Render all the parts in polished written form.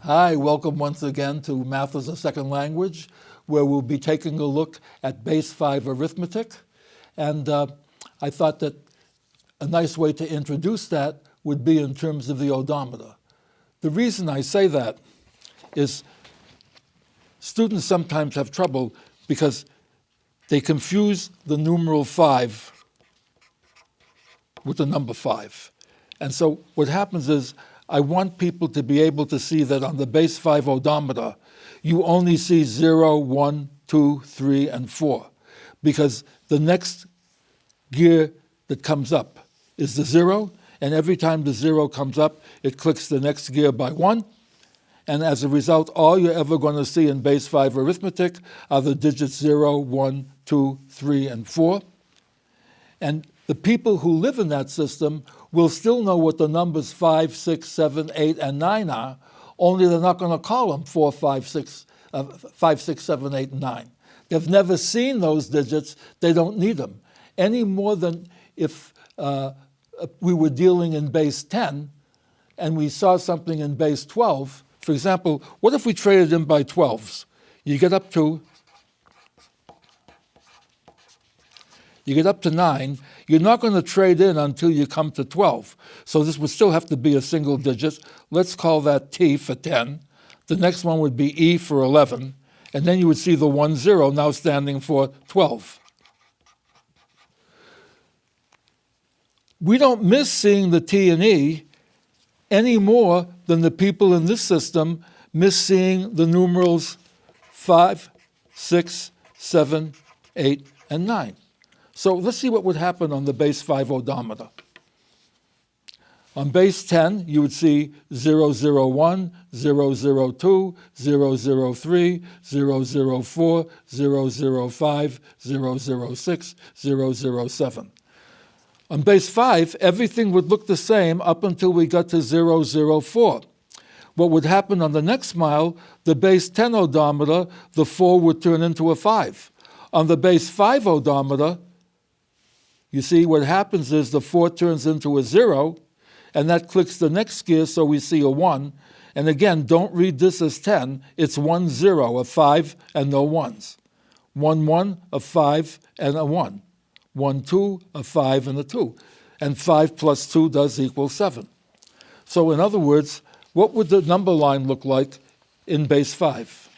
Hi, welcome once again to Math as a Second Language, where we'll be taking a look at Base 5 arithmetic. And I thought that a nice way to introduce that would be in terms of the odometer. The reason I say that is students sometimes have trouble because they confuse the numeral 5 with the number 5. And so what happens is I want people to be able to see that on the base 5 odometer, you only see 0, 1, 2, 3, and 4, because the next gear that comes up is the 0, and every time the 0 comes up, it clicks the next gear by 1, and as a result, all you're ever going to see in base 5 arithmetic are the digits 0, 1, 2, 3, and 4. And the people who live in that system will still know what the numbers 5, 6, 7, 8, and 9 are, only they're not going to call them 4, 5, 6, 7, 8, and 9. They've never seen those digits. They don't need them. Any more than if we were dealing in base 10 and we saw something in base 12. For example, what if we traded in by 12s? You get up to 9, you're not going to trade in until you come to 12. So this would still have to be a single digit. Let's call that T for 10. The next one would be E for 11. And then you would see the 1, 0 now standing for 12. We don't miss seeing the T and E any more than the people in this system miss seeing the numerals 5, 6, 7, 8, and 9. So let's see what would happen on the base 5 odometer. On base 10, you would see 001, 002, 003, 004, 005, 006, 007. On base 5, everything would look the same up until we got to 004. What would happen on the next mile, the base 10 odometer, the 4 would turn into a 5. On the base 5 odometer, you see, what happens is the 4 turns into a 0, and that clicks the next gear, so we see a 1. And again, don't read this as 10. It's 1, 0, a 5 and no 1s. 1, 1, a 5 and a 1. 1, 2, a 5 and a 2. And 5 plus 2 does equal 7. So in other words, what would the number line look like in base 5?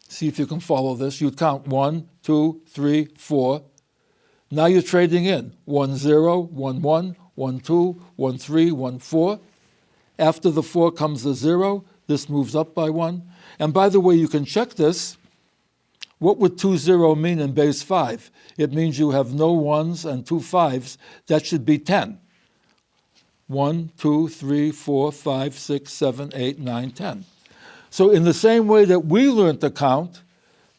See if you can follow this. You'd count 1, 2, 3, 4. Now you're trading in 1, 0, 1, 1, 1, 2, 1, 3, 1, 4. After the 4 comes the 0. This moves up by 1. And by the way, you can check this. What would 2, 0 mean in base 5? It means you have no 1s and 2 5s. That should be 10. 1, 2, 3, 4, 5, 6, 7, 8, 9, 10. So in the same way that we learned to count,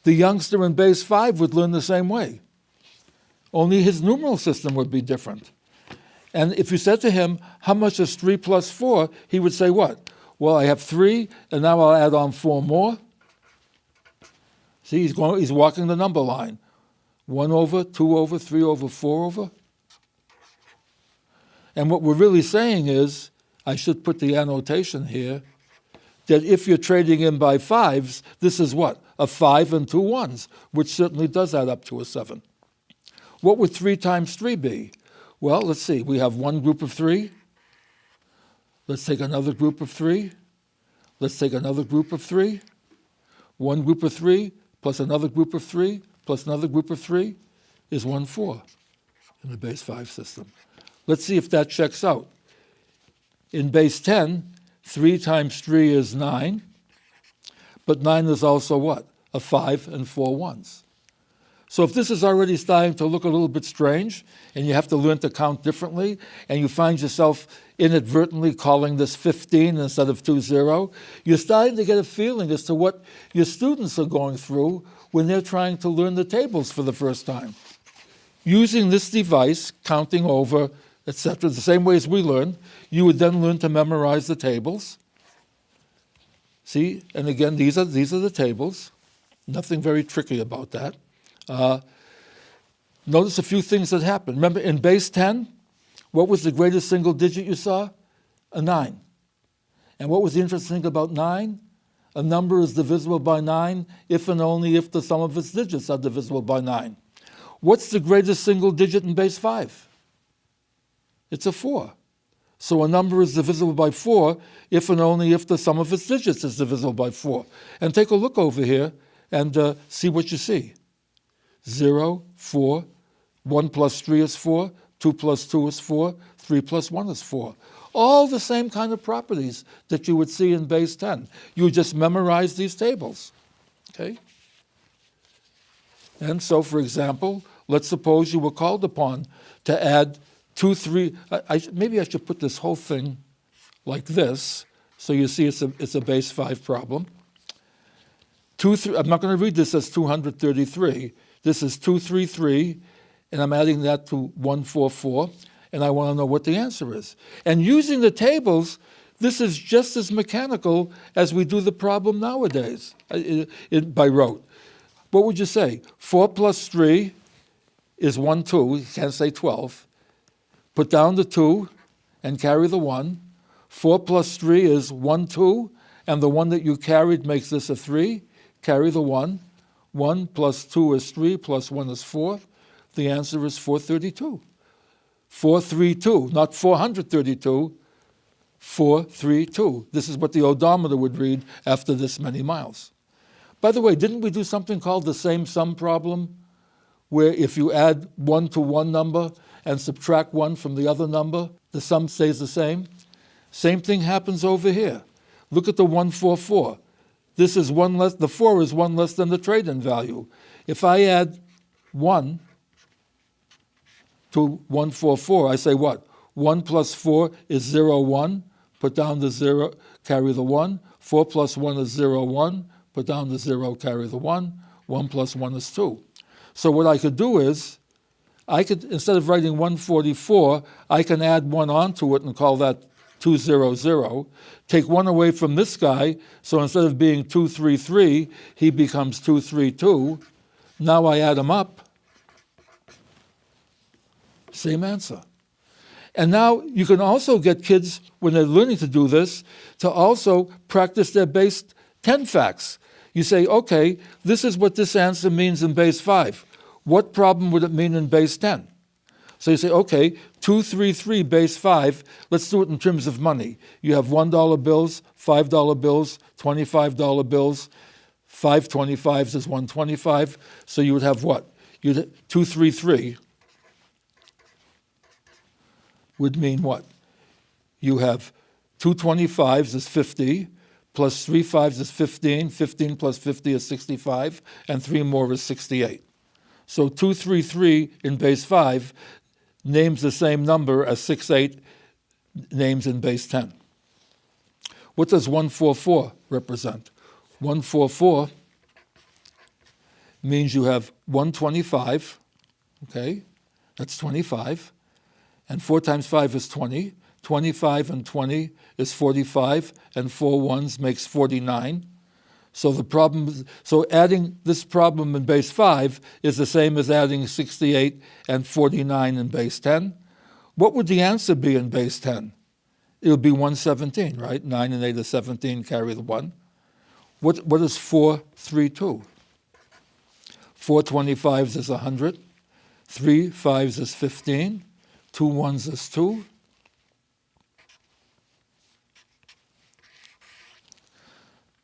the youngster in base 5 would learn the same way. Only his numeral system would be different. And if you said to him, how much is 3 plus 4? He would say what? Well, I have 3, and now I'll add on 4 more. See, he's walking the number line. 1 over, 2 over, 3 over, 4 over. And what we're really saying is, I should put the annotation here, that if you're trading in by 5s, this is what? A 5 and 2 1s, which certainly does add up to a 7. What would 3 times 3 be? Well, let's see. We have one group of 3. Let's take another group of 3. Let's take another group of 3. One group of 3 plus another group of 3 plus another group of 3 is 1, 4 in the base 5 system. Let's see if that checks out. In base 10, 3 times 3 is 9. But 9 is also what? A 5 and 4 1s. So if this is already starting to look a little bit strange, and you have to learn to count differently, and you find yourself inadvertently calling this 15 instead of 20, you're starting to get a feeling as to what your students are going through when they're trying to learn the tables for the first time. Using this device, counting over, etc., the same way as we learn, you would then learn to memorize the tables. See, and again, these are the tables. Nothing very tricky about that. Notice a few things that happen. Remember, in base 10, what was the greatest single digit you saw? A 9. And what was the interesting thing about 9? A number is divisible by 9 if and only if the sum of its digits are divisible by 9. What's the greatest single digit in base 5? It's a 4. So a number is divisible by 4 if and only if the sum of its digits is divisible by 4. And take a look over here and see what you see. 0, 4, 1 plus 3 is 4, 2 plus 2 is 4, 3 plus 1 is 4. All the same kind of properties that you would see in base 10. You just memorize these tables, okay? And so, for example, let's suppose you were called upon to add 2, 3, maybe I should put this whole thing like this, so you see it's a base 5 problem. 2, 3, I'm not going to read this as 233. This is 233, and I'm adding that to 144. And I want to know what the answer is. And using the tables, this is just as mechanical as we do the problem nowadays by rote. What would you say? 4 plus 3 is 1, 2. You can't say 12. Put down the 2 and carry the 1. 4 plus 3 is 1, 2. And the 1 that you carried makes this a 3. Carry the 1. 1 plus 2 is 3, plus 1 is 4. The answer is 432. 432, not 432, 432. This is what the odometer would read after this many miles. By the way, didn't we do something called the same sum problem, where if you add 1 to one number and subtract 1 from the other number, the sum stays the same? Same thing happens over here. Look at the 144. This is 1 less, the 4 is 1 less than the trade-in value. If I add 1 to 144, I say what? 1 plus 4 is 0, 1. Put down the 0, carry the 1. 4 plus 1 is 0, 1. Put down the 0, carry the 1. 1 plus 1 is 2. So what I could do is, I could, instead of writing 144, I can add 1 onto it and call that 200. Take 1 away from this guy, so instead of being 233, he becomes 232. Now I add them up. Same answer. And now you can also get kids, when they're learning to do this, to also practice their base 10 facts. You say, okay, this is what this answer means in base 5. What problem would it mean in base 10? So you say, okay, 233 base 5, let's do it in terms of money. You have $1 bills, $5 bills, $25 bills, 5 25s is 125, so you would have what? 233 would mean what? You have 2 25s is 50, plus 3 5s is 15, 15 plus 50 is 65, and 3 more is 68. So 233 in base 5 names the same number as 68 names in base 10. What does 144 represent? 144 means you have 125, okay, that's 25, and 4 times 5 is 20. 25 and 20 is 45, and 4 ones makes 49. So adding this problem in base 5 is the same as adding 68 and 49 in base 10. What would the answer be in base 10? It would be 117, right? 9 and 8 is 17, carry the 1. What is 432? 4 25s is 100. 3 5s is 15. 2 1s is 2.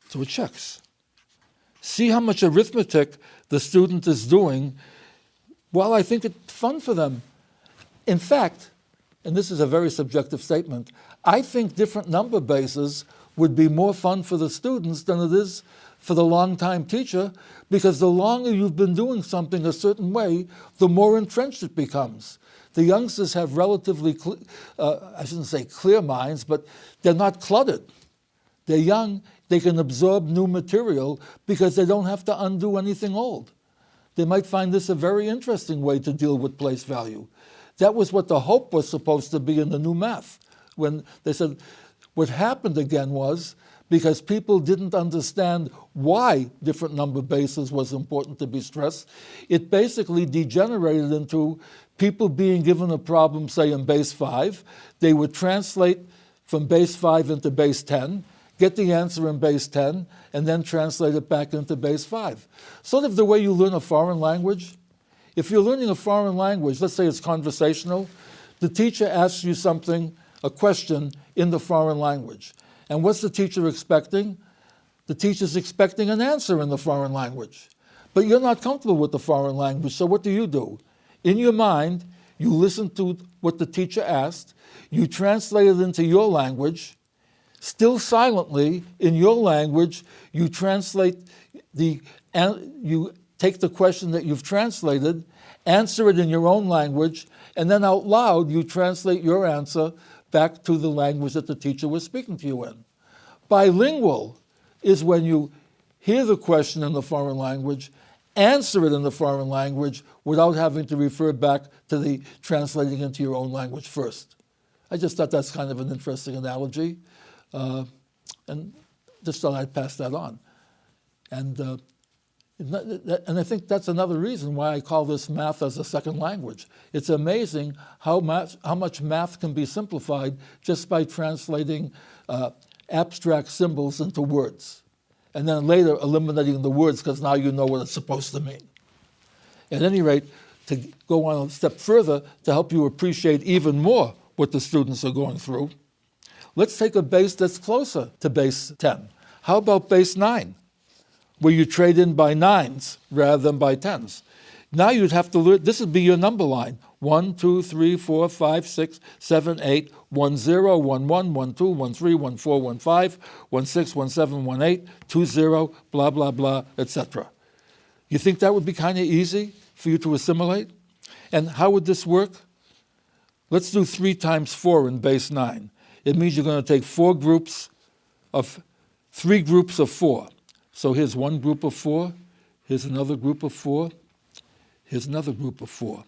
So it checks. See how much arithmetic the student is doing. Well, I think it's fun for them. In fact, and this is a very subjective statement, I think different number bases would be more fun for the students than it is for the long-time teacher, because the longer you've been doing something a certain way, the more entrenched it becomes. The youngsters have relatively, I shouldn't say clear minds, but they're not cluttered. They're young, they can absorb new material because they don't have to undo anything old. They might find this a very interesting way to deal with place value. That was what the hope was supposed to be in the new math. When they said, what happened again was, because people didn't understand why different number bases was important to be stressed, it basically degenerated into people being given a problem, say in base 5, they would translate from base 5 into base 10, get the answer in base 10, and then translate it back into base 5. Sort of the way you learn a foreign language. If you're learning a foreign language, let's say it's conversational, the teacher asks you something, a question in the foreign language. And what's the teacher expecting? The teacher's expecting an answer in the foreign language. But you're not comfortable with the foreign language, so what do? In your mind, you listen to what the teacher asked, you translate it into your language, still silently, in your language, you take the question that you've translated, answer it in your own language, and then out loud you translate your answer back to the language that the teacher was speaking to you in. Bilingual is when you hear the question in the foreign language, answer it in the foreign language without having to refer back to the translating into your own language first. I just thought that's kind of an interesting analogy, and just thought I'd pass that on. And I think that's another reason why I call this math as a second language. It's amazing how much math can be simplified just by translating abstract symbols into words, and then later eliminating the words because now you know what it's supposed to mean. At any rate, to go on a step further to help you appreciate even more what the students are going through, let's take a base that's closer to base 10. How about base 9, where you trade in by 9s rather than by 10s? Now you'd have to learn, this would be your number line. 1, 2, 3, 4, 5, 6, 7, 8, 1, 0, 1, 1, 1, 2, 1, 3, 1, 4, 1, 5, 1, 6, 1, 7, 1, 8, 2, 0, blah, blah, blah, etc. You think that would be kind of easy for you to assimilate? And how would this work? Let's do 3 times 4 in base 9. It means you're going to take 3 groups of 4. So here's one group of 4, here's another group of 4, here's another group of 4.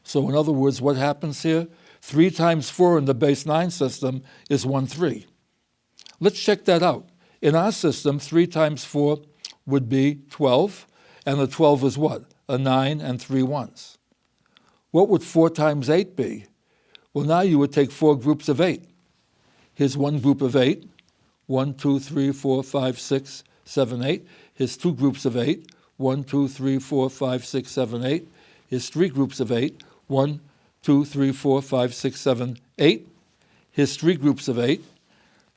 So in other words, what happens here? 3 times 4 in the base 9 system is 13. Let's check that out. In our system, 3 times 4 would be 12, and the 12 is what? A 9 and 3 1s. What would 4 times 8 be? Well, now you would take 4 groups of 8. Here's one group of 8. 1, 2, 3, 4, 5, 6, 7, 8. Here's 2 groups of 8. 1, 2, 3, 4, 5, 6, 7, 8. Here's 3 groups of 8. 1, 2, 3, 4, 5, 6, 7, 8. Here's 3 groups of 8.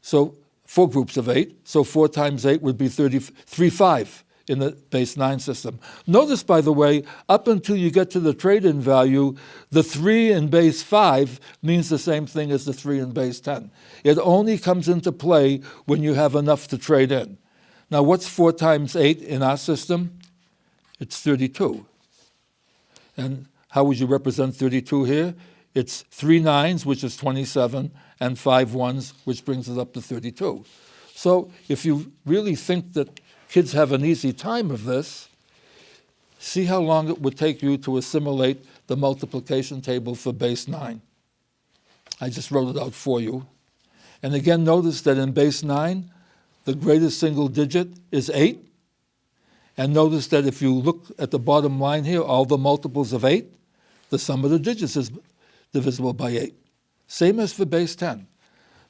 So 4 groups of 8. So 4 times 8 would be 35 in the base 9 system. Notice, by the way, up until you get to the trade-in value, the 3 in base 5 means the same thing as the 3 in base 10. It only comes into play when you have enough to trade in. Now, what's 4 times 8 in our system? It's 32. And how would you represent 32 here? It's 3 9s, which is 27, and 5 1s, which brings us up to 32. So if you really think that kids have an easy time of this, see how long it would take you to assimilate the multiplication table for base 9. I just wrote it out for you. And again, notice that in base 9, the greatest single digit is 8. And notice that if you look at the bottom line here, all the multiples of 8, the sum of the digits is divisible by 8. Same as for base 10.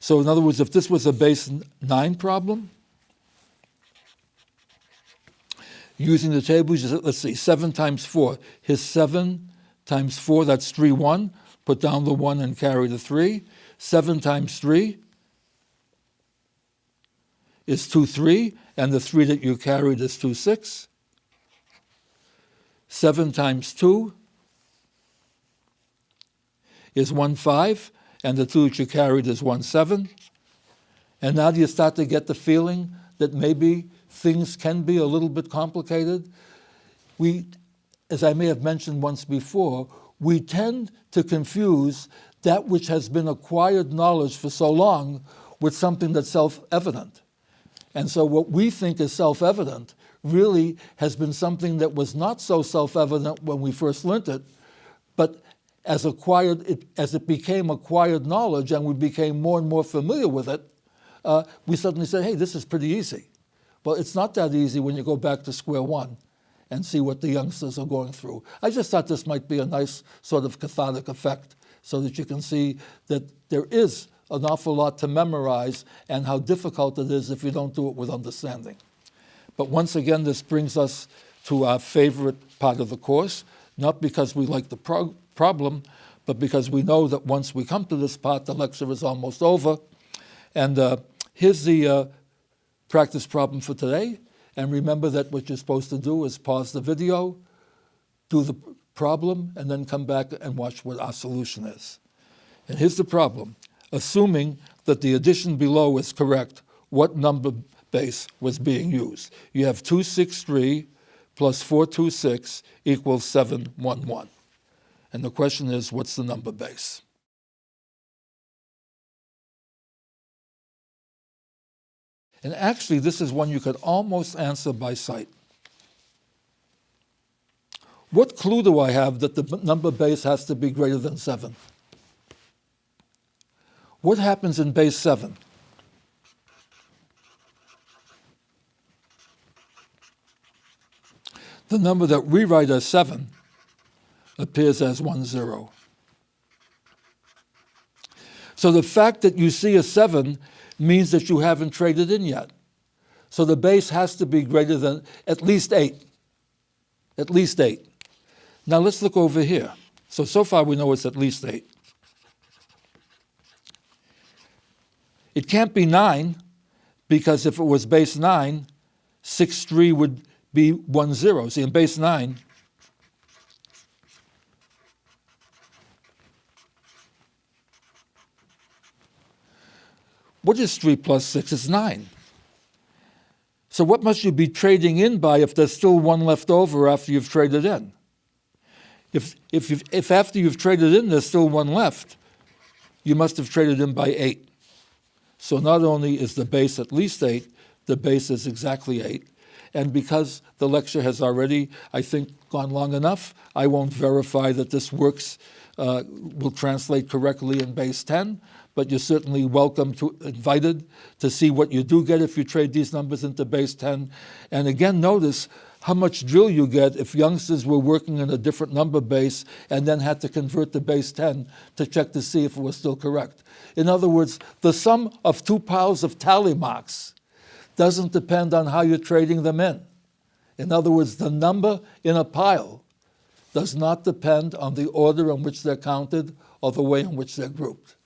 So in other words, if this was a base 9 problem, using the table, let's see, 7 times 4. Here's 7 times 4, that's 3, 1. Put down the 1 and carry the 3. 7 times 3 is 2, 3, and the 3 that you carried is 2, 6. 7 times 2 is 1, 5, and the 2 that you carried is 1, 7. And now do you start to get the feeling that maybe things can be a little bit complicated? We, as I may have mentioned once before, we tend to confuse that which has been acquired knowledge for so long with something that's self-evident. And so what we think is self-evident really has been something that was not so self-evident when we first learned it, but as it became acquired knowledge and we became more and more familiar with it, we suddenly say, hey, this is pretty easy. Well, it's not that easy when you go back to square one and see what the youngsters are going through. I just thought this might be a nice sort of cathartic effect so that you can see that there is an awful lot to memorize and how difficult it is if you don't do it with understanding. But once again, this brings us to our favorite part of the course, not because we like the problem, but because we know that once we come to this part, the lecture is almost over. And here's the practice problem for today. And remember that what you're supposed to do is pause the video, do the problem, and then come back and watch what our solution is. And here's the problem. Assuming that the addition below is correct, what number base was being used? You have 263 plus 426 equals 711. And the question is, what's the number base? And actually, this is one you could almost answer by sight. What clue do I have that the number base has to be greater than 7? What happens in base 7? The number that we write as 7 appears as 10. So the fact that you see a 7 means that you haven't traded in yet. So the base has to be greater than at least 8. At least 8. Now let's look over here. So far we know it's at least 8. It can't be 9, because if it was base 9, 6-3 would be 10. See, in base 9, what is 3 plus 6? It's 9. So what must you be trading in by if there's still 1 left over after you've traded in? If after you've traded in there's still 1 left, you must have traded in by 8. So not only is the base at least 8, the base is exactly 8. And because the lecture has already, I think, gone long enough, I won't verify that this works, will translate correctly in base 10, but you're certainly invited to see what you do get if you trade these numbers into base 10. And again, notice how much drill you get if youngsters were working in a different number base and then had to convert to base 10 to check to see if it was still correct. In other words, the sum of 2 piles of tally marks doesn't depend on how you're trading them in. In other words, the number in a pile does not depend on the order in which they're counted or the way in which they're grouped.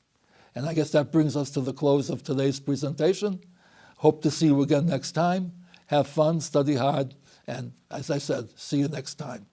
And I guess that brings us to the close of today's presentation. Hope to see you again next time. Have fun, study hard, and as I said, see you next time.